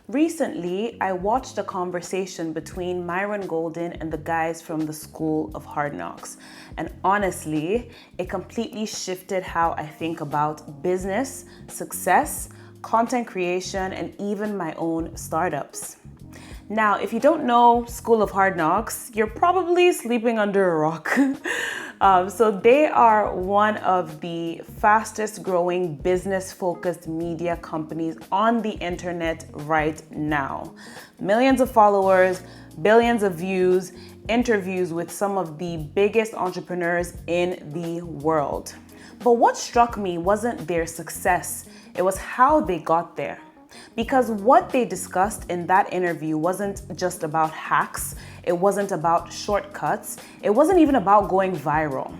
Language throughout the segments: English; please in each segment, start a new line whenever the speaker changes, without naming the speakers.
Recently, I watched a conversation between Myron and the guys from the School of Hard Knocks. And honestly, it completely shifted how I think about business, success, content creation, and even my own startups. Now, if you don't know School of Hard Knocks, you're probably sleeping under a rock. So they are one of the fastest growing business focused media companies on the internet right now. Millions of followers, billions of views, interviews with some of the biggest entrepreneurs in the world. But what struck me wasn't their success, it was how they got there. Because what they discussed in that interview wasn't just about hacks, it wasn't about shortcuts, it wasn't even about going viral.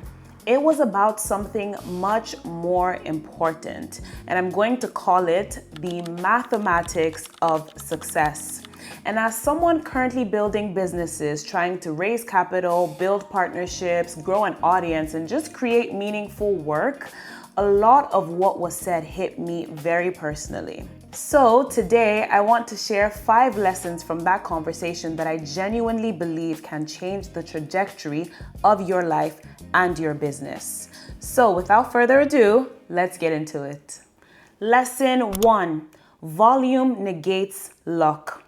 It was about something much more important, and I'm going to call it the mathematics of success. And as someone currently building businesses, trying to raise capital, build partnerships, grow an audience, and just create meaningful work, a lot of what was said hit me very personally. So today, I want to share 5 lessons from that conversation that I genuinely believe can change the trajectory of your life and your business. So without further ado, let's get into it. Lesson 1, volume negates luck.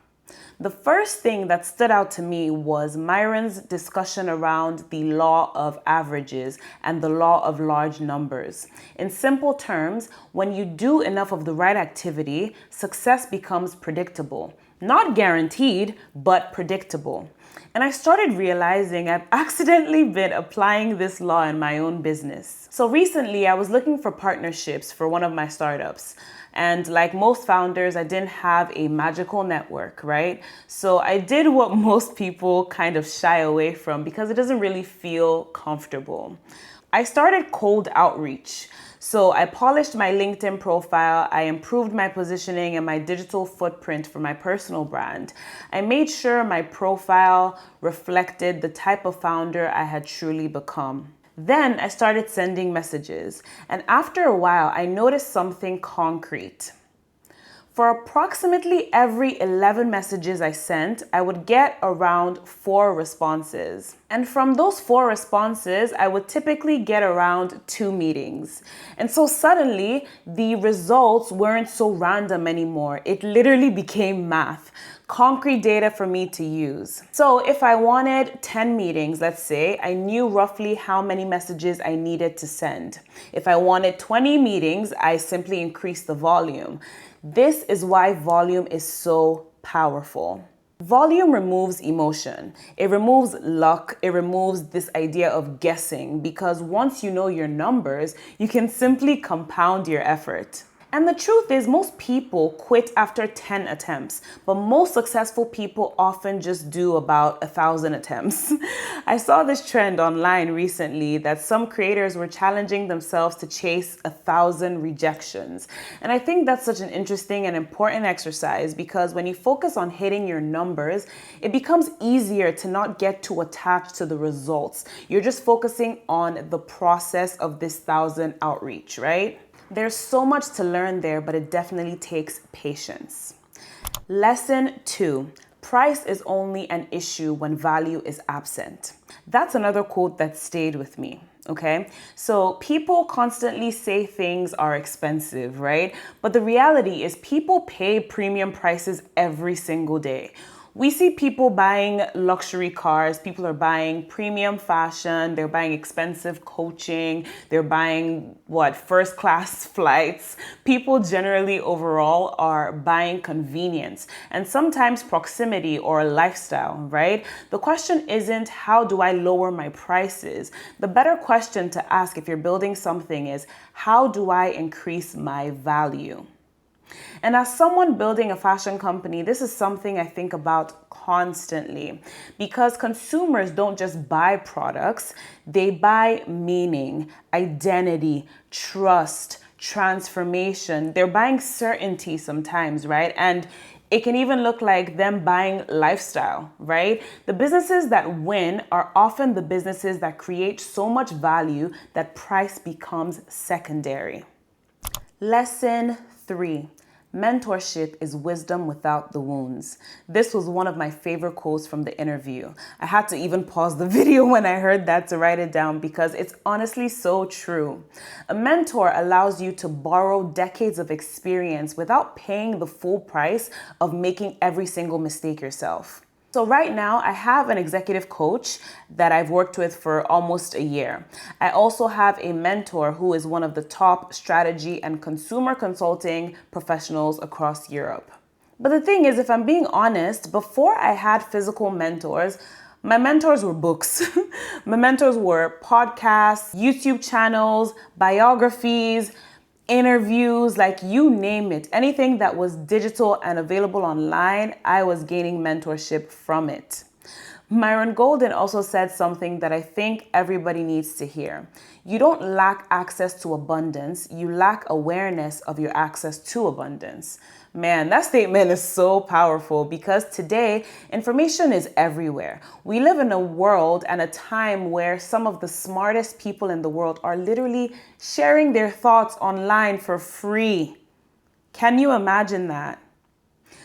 The first thing that stood out to me was Myron's discussion around the law of averages and the law of large numbers. In simple terms, when you do enough of the right activity, success becomes predictable. Not guaranteed, but predictable. And I started realizing I've accidentally been applying this law in my own business. So recently, I was looking for partnerships for one of my startups. And like most founders, I didn't have a magical network, right? So I did what most people kind of shy away from because it doesn't really feel comfortable. I started cold outreach. So I polished my LinkedIn profile, I improved my positioning and my digital footprint for my personal brand. I made sure my profile reflected the type of founder I had truly become. Then I started sending messages, and after a while, I noticed something concrete. For approximately every 11 messages I sent, I would get around 4 responses. And from those 4 responses, I would typically get around 2 meetings. And so suddenly, the results weren't so random anymore. It literally became math. Concrete data for me to use. So if I wanted 10 meetings, let's say, I knew roughly how many messages I needed to send. If I wanted 20 meetings, I simply increased the volume. This is why volume is so powerful. Volume removes emotion. It removes luck. It removes this idea of guessing because once you know your numbers, you can simply compound your effort. And the truth is, most people quit after 10 attempts, but most successful people often just do about 1,000 attempts. I saw this trend online recently that some creators were challenging themselves to chase 1,000 rejections. And I think that's such an interesting and important exercise because when you focus on hitting your numbers, it becomes easier to not get too attached to the results. You're just focusing on the process of this 1,000 outreach, right? There's so much to learn there, but it definitely takes patience. Lesson 2, price is only an issue when value is absent. That's another quote that stayed with me. Okay, so people constantly say things are expensive, right? But the reality is people pay premium prices every single day. We see people buying luxury cars, people are buying premium fashion, they're buying expensive coaching, they're buying first class flights. People generally overall are buying convenience and sometimes proximity or lifestyle, right? The question isn't how do I lower my prices? The better question to ask if you're building something is how do I increase my value? And as someone building a fashion company, this is something I think about constantly because consumers don't just buy products, they buy meaning, identity, trust, transformation. They're buying certainty sometimes, right? And it can even look like them buying lifestyle, right? The businesses that win are often the businesses that create so much value that price becomes secondary. Lesson 3. Mentorship is wisdom without the wounds. This was one of my favorite quotes from the interview. I had to even pause the video when I heard that to write it down because it's honestly so true. A mentor allows you to borrow decades of experience without paying the full price of making every single mistake yourself. So right now, I have an executive coach that I've worked with for almost a year. I also have a mentor who is one of the top strategy and consumer consulting professionals across Europe. But the thing is, if I'm being honest, before I had physical mentors, my mentors were books. My mentors were podcasts, YouTube channels, biographies, interviews, like you name it. Anything that was digital and available online, I was gaining mentorship from it. Myron Golden also said something that I think everybody needs to hear. You don't lack access to abundance, you lack awareness of your access to abundance. Man, that statement is so powerful because today information is everywhere. We live in a world and a time where some of the smartest people in the world are literally sharing their thoughts online for free. Can you imagine that?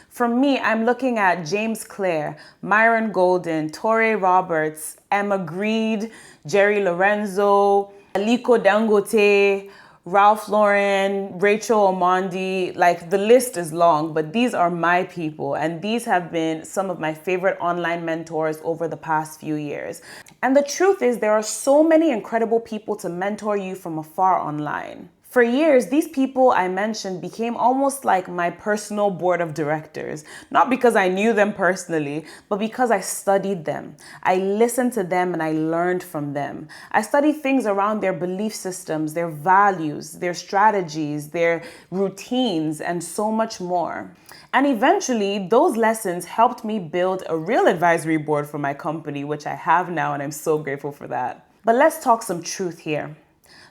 For me, I'm looking at James Clear, Myron Golden, Torrey Roberts, Emma Greed, Jerry Lorenzo, Aliko Dangote, Ralph Lauren, Rachel Omondi, like the list is long, but these are my people. And these have been some of my favorite online mentors over the past few years. And the truth is there are so many incredible people to mentor you from afar online. For years, these people I mentioned became almost like my personal board of directors, not because I knew them personally, but because I studied them. I listened to them and I learned from them. I studied things around their belief systems, their values, their strategies, their routines, and so much more. And eventually, those lessons helped me build a real advisory board for my company, which I have now, and I'm so grateful for that. But let's talk some truth here.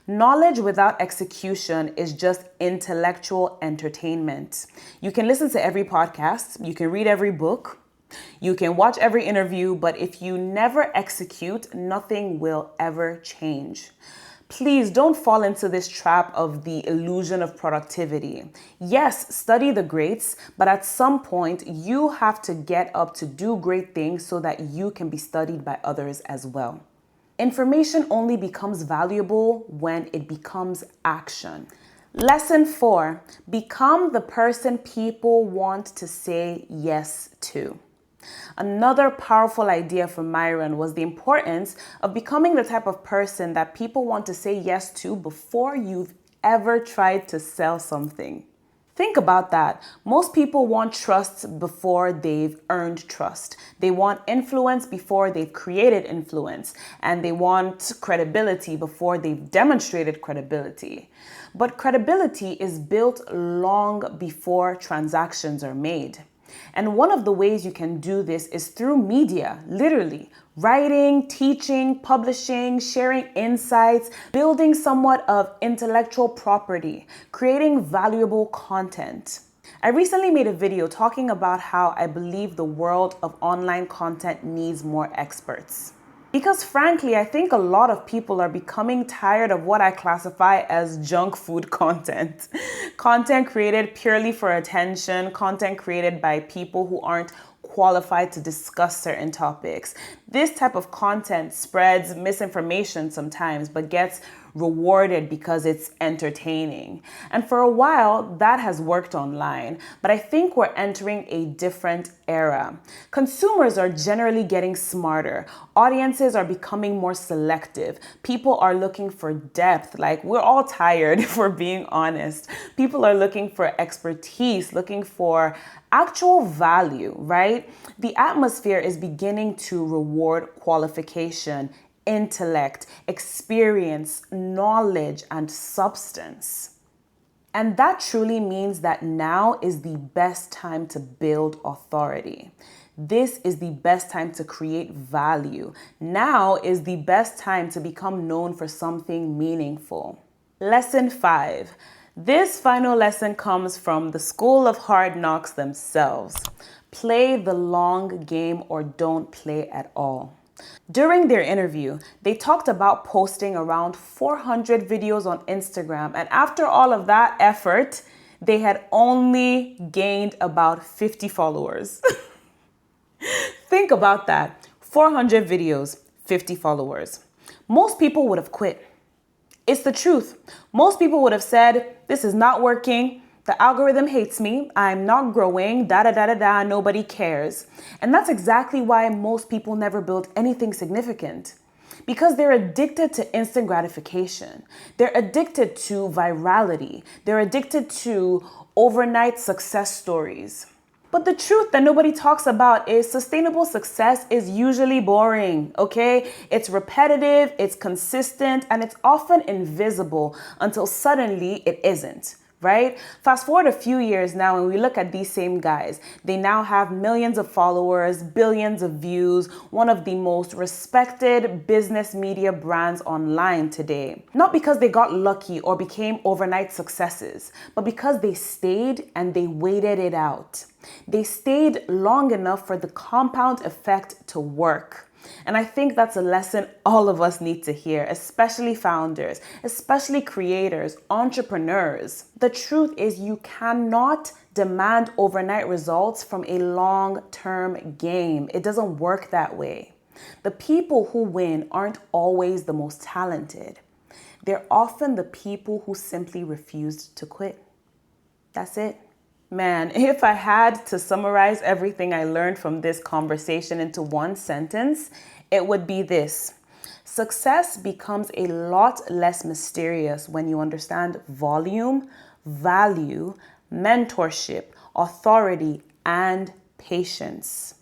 Knowledge without execution is just intellectual entertainment. You can listen to every podcast, you can read every book, you can watch every interview, but if you never execute, nothing will ever change. Please don't fall into this trap of the illusion of productivity. Yes, study the greats, but at some point, you have to get up to do great things so that you can be studied by others as well. Information only becomes valuable when it becomes action. Lesson 4, become the person people want to say yes to. Another powerful idea from Myron was the importance of becoming the type of person that people want to say yes to before you've ever tried to sell something. Think about that. Most people want trust before they've earned trust. They want influence before they've created influence. And they want credibility before they've demonstrated credibility. But credibility is built long before transactions are made. And one of the ways you can do this is through media, literally. Writing, teaching, publishing, sharing insights, building somewhat of intellectual property, creating valuable content. I recently made a video talking about how I believe the world of online content needs more experts. Because frankly, I think a lot of people are becoming tired of what I classify as junk food content. Content created purely for attention, content created by people who aren't qualified to discuss certain topics. This type of content spreads misinformation sometimes, but gets rewarded because it's entertaining. And for a while, that has worked online, but I think we're entering a different era. Consumers are generally getting smarter. Audiences are becoming more selective. People are looking for depth. Like, we're all tired, if we're being honest. People are looking for expertise, looking for actual value, right? The atmosphere is beginning to reward qualification, intellect, experience, knowledge, and substance. And that truly means that now is the best time to build authority. This is the best time to create value. Now is the best time to become known for something meaningful. Lesson 5. This final lesson comes from the School of Hard Knocks themselves. Play the long game or don't play at all. During their interview, they talked about posting around 400 videos on Instagram, and after all of that effort, they had only gained about 50 followers. Think about that. 400 videos, 50 followers. Most people would have quit. It's the truth. Most people would have said, this is not working. The algorithm hates me. I'm not growing. Nobody cares. And that's exactly why most people never build anything significant. Because they're addicted to instant gratification. They're addicted to virality. They're addicted to overnight success stories. But the truth that nobody talks about is sustainable success is usually boring, okay? It's repetitive, it's consistent, and it's often invisible until suddenly it isn't. Right? Fast forward a few years now and we look at these same guys. They now have millions of followers, billions of views, one of the most respected business media brands online today. Not because they got lucky or became overnight successes, but because they stayed and they waited it out. They stayed long enough for the compound effect to work. And I think that's a lesson all of us need to hear, especially founders, especially creators, entrepreneurs. The truth is you cannot demand overnight results from a long-term game. It doesn't work that way. The people who win aren't always the most talented. They're often the people who simply refused to quit. That's it. Man, if I had to summarize everything I learned from this conversation into one sentence, it would be this. Success becomes a lot less mysterious when you understand volume, value, mentorship, authority, and patience.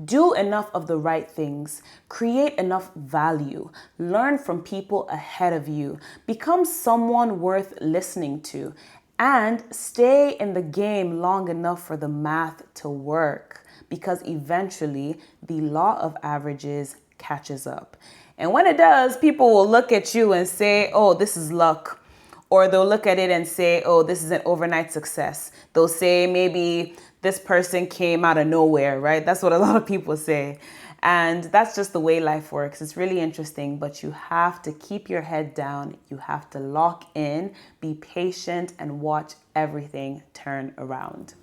Do enough of the right things, create enough value, learn from people ahead of you, become someone worth listening to, and stay in the game long enough for the math to work, because eventually the law of averages catches up. And when it does, people will look at you and say, oh, this is luck. Or they'll look at it and say, oh, this is an overnight success. They'll say maybe this person came out of nowhere, right? That's what a lot of people say. And that's just the way life works. It's really interesting, but you have to keep your head down. You have to lock in, be patient, and watch everything turn around.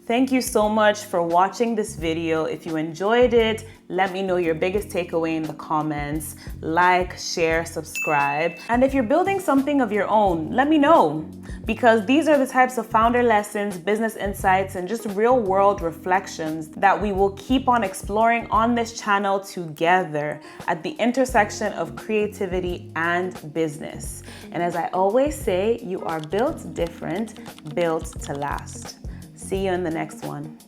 Thank you so much for watching this video. If you enjoyed it, let me know your biggest takeaway in the comments. Like, share, subscribe. And if you're building something of your own, let me know. Because these are the types of founder lessons, business insights, and just real world reflections that we will keep on exploring on this channel together at the intersection of creativity and business. And as I always say, you are built different, built to last. See you in the next one.